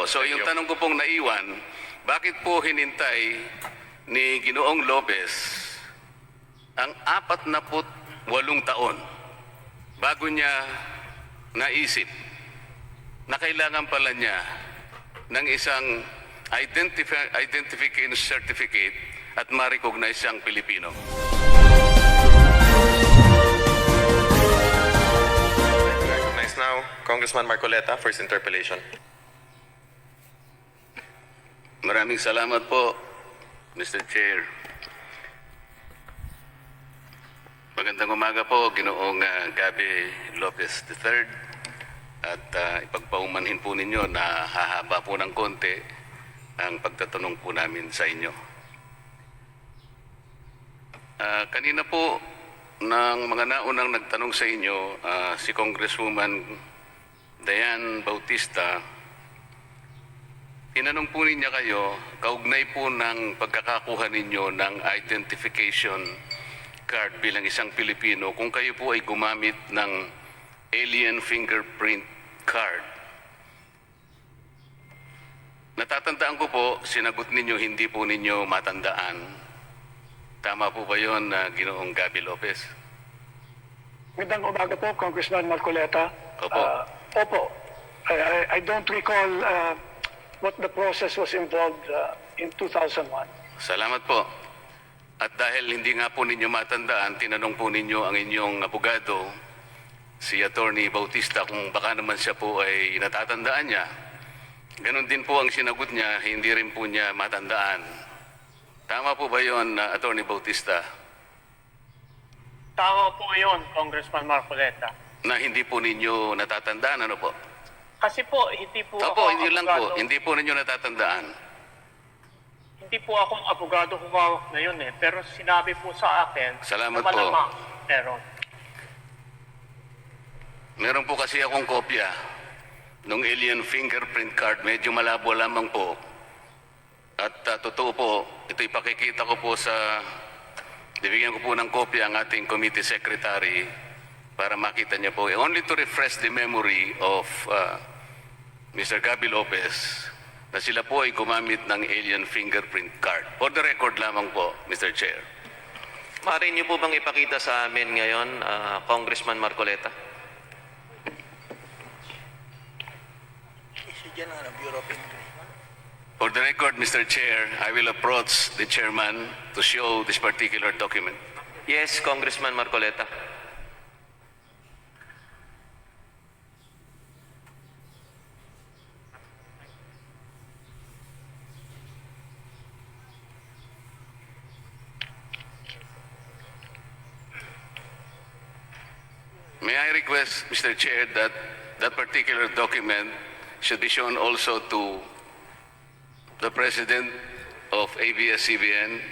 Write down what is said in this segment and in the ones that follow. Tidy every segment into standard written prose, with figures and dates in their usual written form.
So yung tanong ko pong naiwan, bakit po hinintay ni Ginoong Lopez ang 48 taon bago niya naisip na kailangan pala niya ng isang identification certificate at ma-recognize siyang Pilipino? Recognize now Congressman Marcoleta for his interpellation. Maraming salamat po, Mr. Chair. Magandang umaga po, Ginoong Gabi Lopez III. At ipagpaumanhin po ninyo na hahaba po ng konti ang pagtatanong po namin sa inyo. Kanina po, ng mga naunang nagtanong sa inyo, si Congresswoman Diane Bautista, tinanong po niya kayo, kaugnay po ng pagkakakuha ninyo ng identification card bilang isang Pilipino, kung kayo po ay gumamit ng alien fingerprint card. Natatandaan ko po, sinagot ninyo hindi po ninyo matandaan. Tama po ba yun, Ginoong Gabi Lopez? Magandang umaga po, Congressman Marcoleta. Opo. Opo. I don't recall what the process was involved in 2001. Salamat po. At dahil hindi nga po ninyo matandaan, tinanong po ninyo ang inyong abogado, si Attorney Bautista, kung baka naman siya po ay natatandaan niya. Ganon din po ang sinagot niya, hindi rin po niya matandaan. Tama po ba yun, Attorney Bautista? Tama po yun, Congressman Marcoleta. Na hindi po ninyo natatandaan, ano po? Kasi po, hindi po Opo, ako hindi lang po. abogado. Hindi po ninyo natatandaan. Hindi po akong abogado humawak na yun eh. Pero sinabi po sa akin Salamat na po. malamang meron. Meron po kasi akong kopya nung alien fingerprint card. Medyo malabo lamang po. At totoo po, ito ipakikita ko po sa... Bibigyan ko po ng kopya ang ating committee secretary para makita niya po. Only to refresh the memory of Mr. Gabi Lopez na sila po ay gumamit ng alien fingerprint card. For the record lamang po, Mr. Chair. Maaari niyo po bang ipakita sa amin ngayon, Congressman Marcoleta? For the record, Mr. Chair, I will approach the chairman to show this particular document. Yes, Congressman Marcoleta. May I request, Mr. Chair, that that particular document should be shown also to the President of ABS-CBN.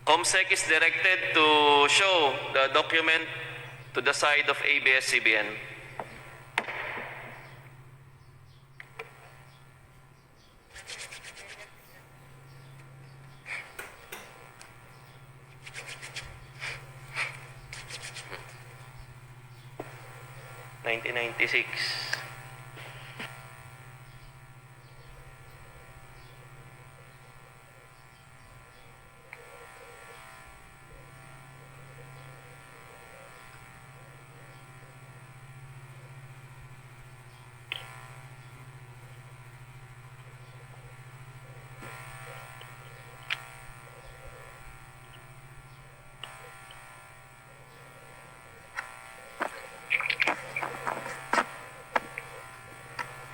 COMSEC is directed to show the document to the side of ABS-CBN. (1996)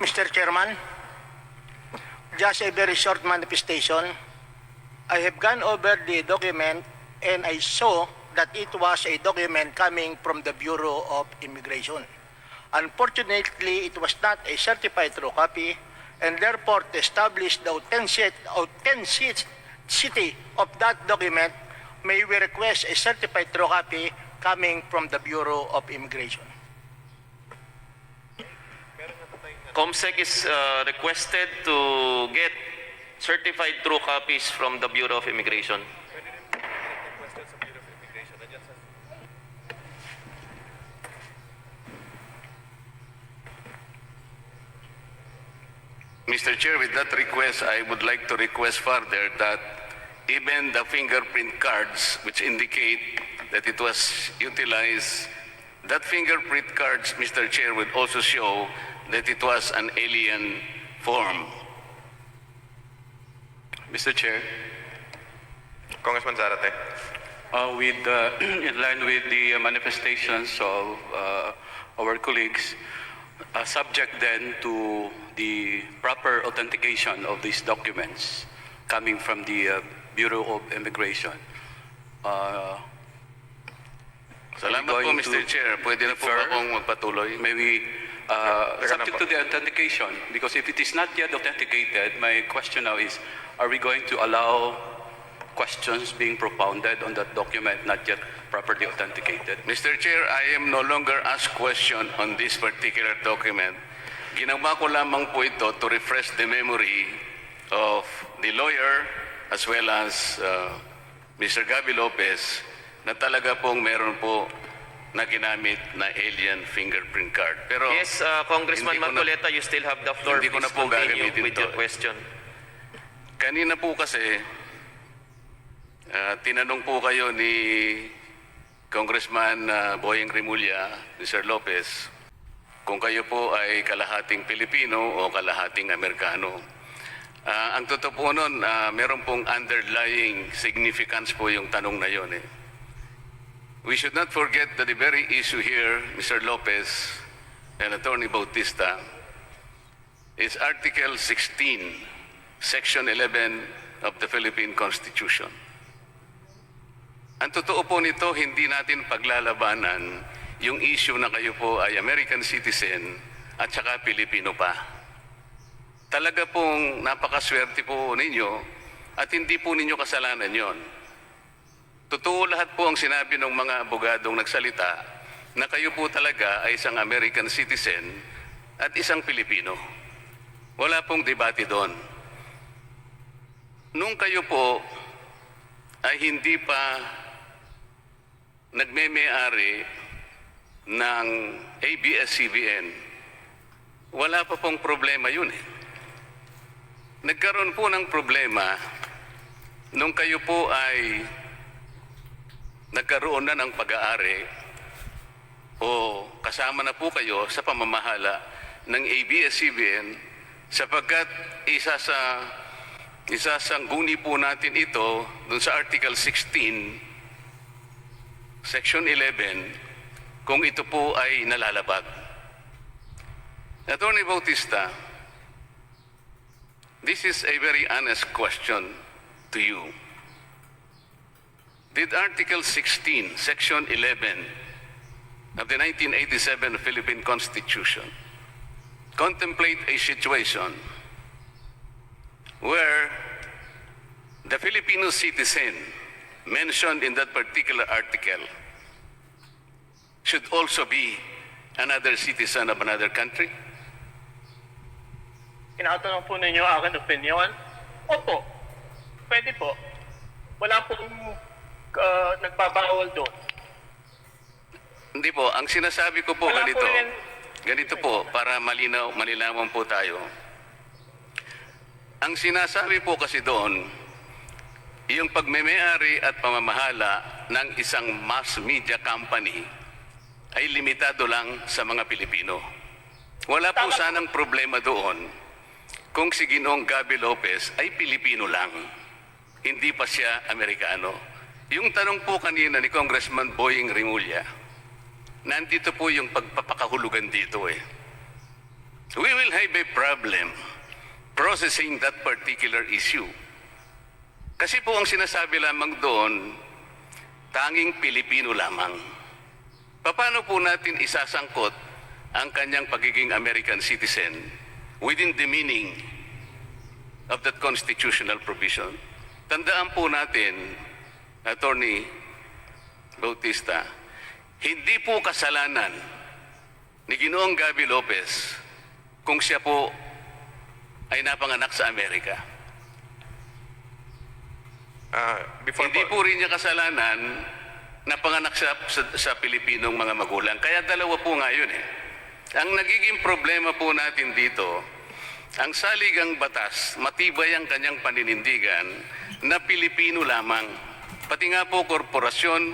Mr. Chairman, just a very short manifestation. I have gone over the document and I saw that it was a document coming from the Bureau of Immigration. Unfortunately, it was not a certified true copy, and therefore to establish the authenticity of that document, may we request a certified true copy coming from the Bureau of Immigration. COMSEC is requested to get certified true copies from the Bureau of Immigration. Mr. Chair, with that request, I would like to request further that even the fingerprint cards which indicate that it was utilized, that fingerprint cards, Mr. Chair, would also show that it was an alien form. Mr. Chair, Congressman Zarate. in line with the manifestations of our colleagues, subject then to the proper authentication of these documents coming from the Bureau of Immigration. Salamat po, going Mr. to Chair. Pwede na po ba defer? akong magpatuloy? Maybe Teka subject lang to po. the authentication, because if it is not yet authenticated, my question now is, are we going to allow questions being propounded on that document not yet properly authenticated? Mr. Chair, I am no longer asked question on this particular document. Ginawa ko lamang po ito to refresh the memory of the lawyer as well as Mr. Gabby Lopez na talaga pong meron po na ginamit na alien fingerprint card. Pero Yes, Congressman hindi ko na- Marcoleta, you still have the floor. hindi ko na Please po continue gagamitin with to. your question. kanina po kasi tinanong po kayo ni Congressman Boyeng Rimulya, Mr. Lopez, kung kayo po ay kalahating Pilipino o kalahating Amerikano. Ang totoo po nun, meron pong underlying significance po yung tanong na yon. We should not forget that the very issue here, Mr. Lopez and Attorney Bautista, is Article 16, Section 11 of the Philippine Constitution. Ang totoo po nito, hindi natin paglalabanan yung issue na kayo po ay American citizen at saka Pilipino pa. Talaga pong napakaswerte po ninyo at hindi po ninyo kasalanan yon. Totoo lahat po ang sinabi ng mga abogadong nagsalita na kayo po talaga ay isang American citizen at isang Pilipino. Wala pong debate doon. Nung kayo po ay hindi pa nagme-may-ari ng ABS-CBN, wala pa pong problema yun eh. Nagkaroon po ng problema nung kayo po ay nagkaroon na ng pag-aari o kasama na po kayo sa pamamahala ng ABS-CBN sapagkat isasangguni po natin ito dun sa Article 16, Section 11, kung ito po ay nalalabag. Attorney Bautista, this is a very honest question to you. Did Article 16, Section 11 of the 1987 Philippine Constitution contemplate a situation where the Filipino citizen mentioned in that particular article should also be another citizen of another country? Tinatanong po ninyo aking opinion? Opo. Pwede po. Wala pong nagbabawal doon. Hindi po, ang sinasabi ko po Wala ganito. po yan. Ganito po, para malinawan po tayo. Ang sinasabi po kasi doon, yung pagmemayari at pamamahala ng isang mass media company ay limitado lang sa mga Pilipino. Wala po Tama. sanang problema doon kung si Ginoong Gabby Lopez ay Pilipino lang. Hindi pa siya Amerikano. Yung tanong po kanina ni Congressman Boyeng Rimulya, nandito po yung pagpapakahulugan dito eh. We will have a problem processing that particular issue. Kasi po ang sinasabi lamang doon, tanging Pilipino lamang. Paano po natin isasangkot ang kanyang pagiging American citizen within the meaning of that constitutional provision? Tandaan po natin, Attorney Bautista, hindi po kasalanan ni Ginoong Gabby Lopez kung siya po ay napanganak sa Amerika. Before Hindi po rin niya kasalanan na panganak sa Pilipinong mga magulang. Kaya dalawa po nga yun eh. Ang nagiging problema po natin dito, Ang saligang batas, matibay ang kanyang paninindigan na Pilipino lamang. Pati nga po korporasyon,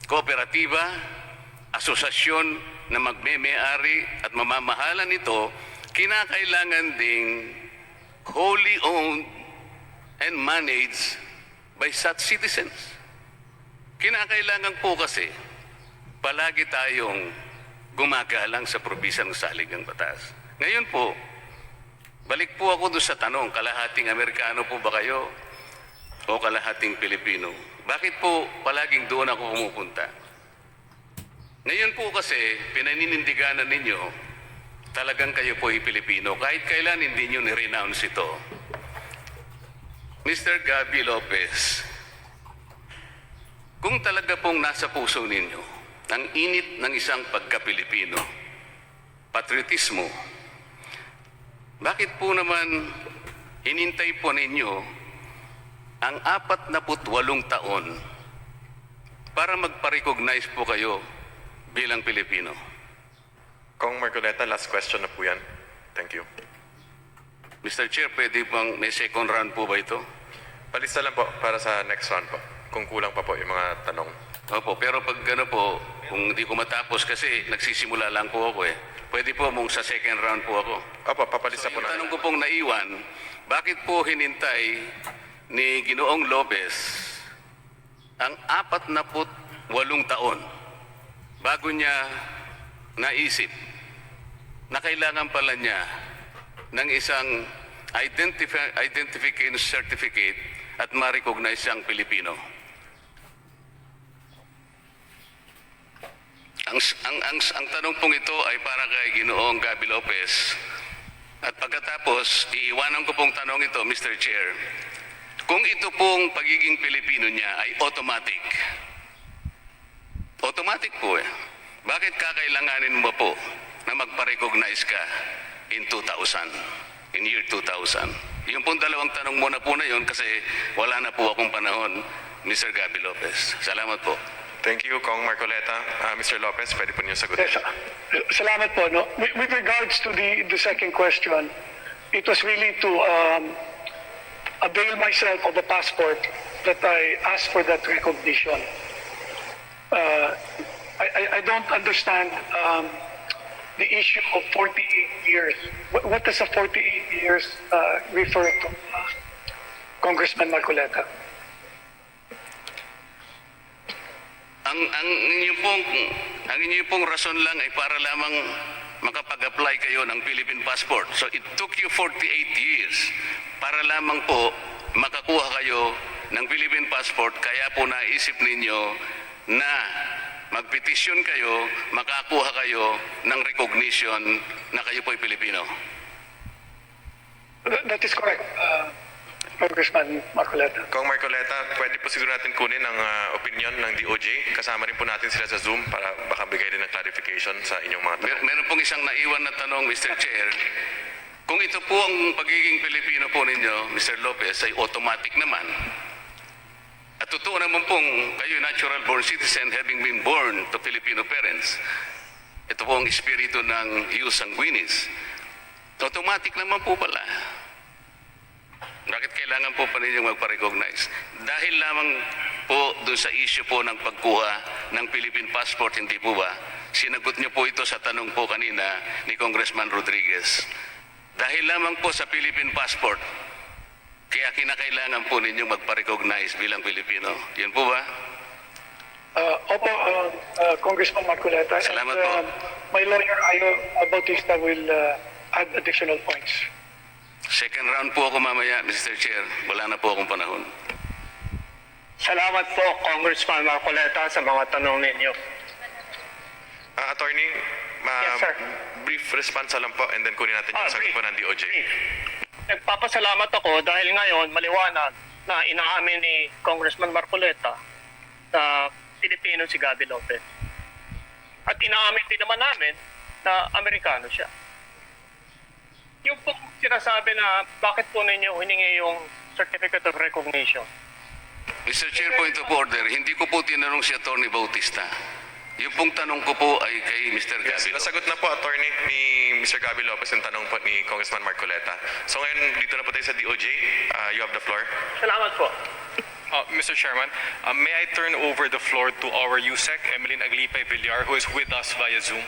kooperatiba, asosasyon na magme-may-ari at mamamahalan nito, kinakailangan ding wholly owned and managed by such citizens. Kinakailangan po kasi palagi tayong gumagalang sa probisang saligang batas. Ngayon po, balik po ako doon sa tanong, kalahating Amerikano po ba kayo o kalahating Pilipino? Bakit po palaging doon ako pumupunta? Ngayon po kasi, pinaninindiganan ninyo, talagang kayo po ay Pilipino. Kahit kailan hindi nyo ni-renounce ito. Mr. Gabby Lopez, kung talaga pong nasa puso ninyo ang init ng isang pagka-Pilipino, patriotismo, bakit po naman hinintay po ninyo ang 48 taon para magpa-recognize po kayo bilang Pilipino? Kong Marcoleta, last question na po yan. Thank you. Mr. Chair, pwede bang may second round po ba ito? Palista lang po para sa next round po. Kung kulang pa po yung mga tanong. Opo, pero pag ano po, kung hindi ko matapos kasi nagsisimula lang po ako eh. Pwede po mong sa second round po ako. Opo, papalista po Yung natin. tanong ko pong naiwan, bakit po hinintay ni Ginoong Lopez ang 48 taon bago niya naisip na kailangan pala niya ng isang identification certificate at ma-recognize siyang Pilipino? Ang tanong pong ito ay para kay Ginoong Gabby Lopez. At pagkatapos, iiwanan ko pong tanong ito, Mr. Chair. Kung ito pong pagiging Pilipino niya ay automatic. Automatic po eh. Bakit kakailanganin mo po na magpa-recognize ka in 2000, in year 2000? Yung pong dalawang tanong muna po na yun kasi wala na po akong panahon, Mr. Gabby Lopez. Salamat po. Thank you, Kong Marcoleta. Mr. Lopez, pwede po niyo sagutin. Yes, salamat po. No? With regards to the second question, it was really to avail myself of a passport that I asked for that recognition. I don't understand the issue of 48 years. What does a 48 years refer to, Congressman Marcoleta? Ang inyong pong rason lang ay para lamang makapag-apply kayo ng Philippine passport. So it took you 48 years para lamang po makakuha kayo ng Philippine passport, kaya po naisip ninyo na magpetisyon kayo, makakuha kayo ng recognition na kayo po ay Pilipino. That is correct, Congressman Marcoleta. Kong Marcoleta, pwede po siguro natin kunin ang opinion ng DOJ. Kasama rin po natin sila sa Zoom para baka bigay din ng clarification sa inyong mga tanong. Meron pong isang naiwan na tanong, Mr. Chair. Kung ito po ang pagiging Pilipino po ninyo, Mr. Lopez, ay automatic naman. At totoo naman pong kayo natural born citizen having been born to Filipino parents. Ito po ang espiritu ng ius sanguinis. Automatic naman po pala. Bakit kailangan po pa ninyong magpa-recognize? Dahil lamang po doon sa issue po ng pagkuha ng Philippine passport, hindi po ba? Sinagot niyo po ito sa tanong po kanina ni Congressman Rodriguez. Dahil lamang po sa Philippine passport, kaya kinakailangan po ninyong magpa-recognize bilang Pilipino. Yun po ba? Opo, Congressman Marcoleta. Salamat And, po. my lawyer, Ayo Bautista, will add additional points. Second round po ako mamaya, Mr. Chair. Wala na po akong panahon. Salamat po, Congressman Marcoleta, sa mga tanong ninyo. Attorney, Yes, sir. brief response lang po and then kunin natin yung sagot po ng DOJ. Brief. Nagpapasalamat ako dahil ngayon maliwanag na inaamin ni Congressman Marcoleta na Pilipino si Gabby Lopez. At inaamin din naman namin na Amerikano siya. Yung po sinasabi na bakit po ninyo hiningi yung Certificate of Recognition. Mr. Chair, point of order. Hindi ko po tinanong si Atty. Bautista. Yung pong tanong ko po ay kay Mr. Yes, Gabi. nasagot na po, attorney, ni Mr. Gabby Lopez yung tanong po ni Congressman Marcoleta. So ngayon, dito na po tayo sa DOJ. You have the floor. Salamat po. Mr. Chairman, may I turn over the floor to our USEC, Emeline Aglipay Villar, who is with us via Zoom.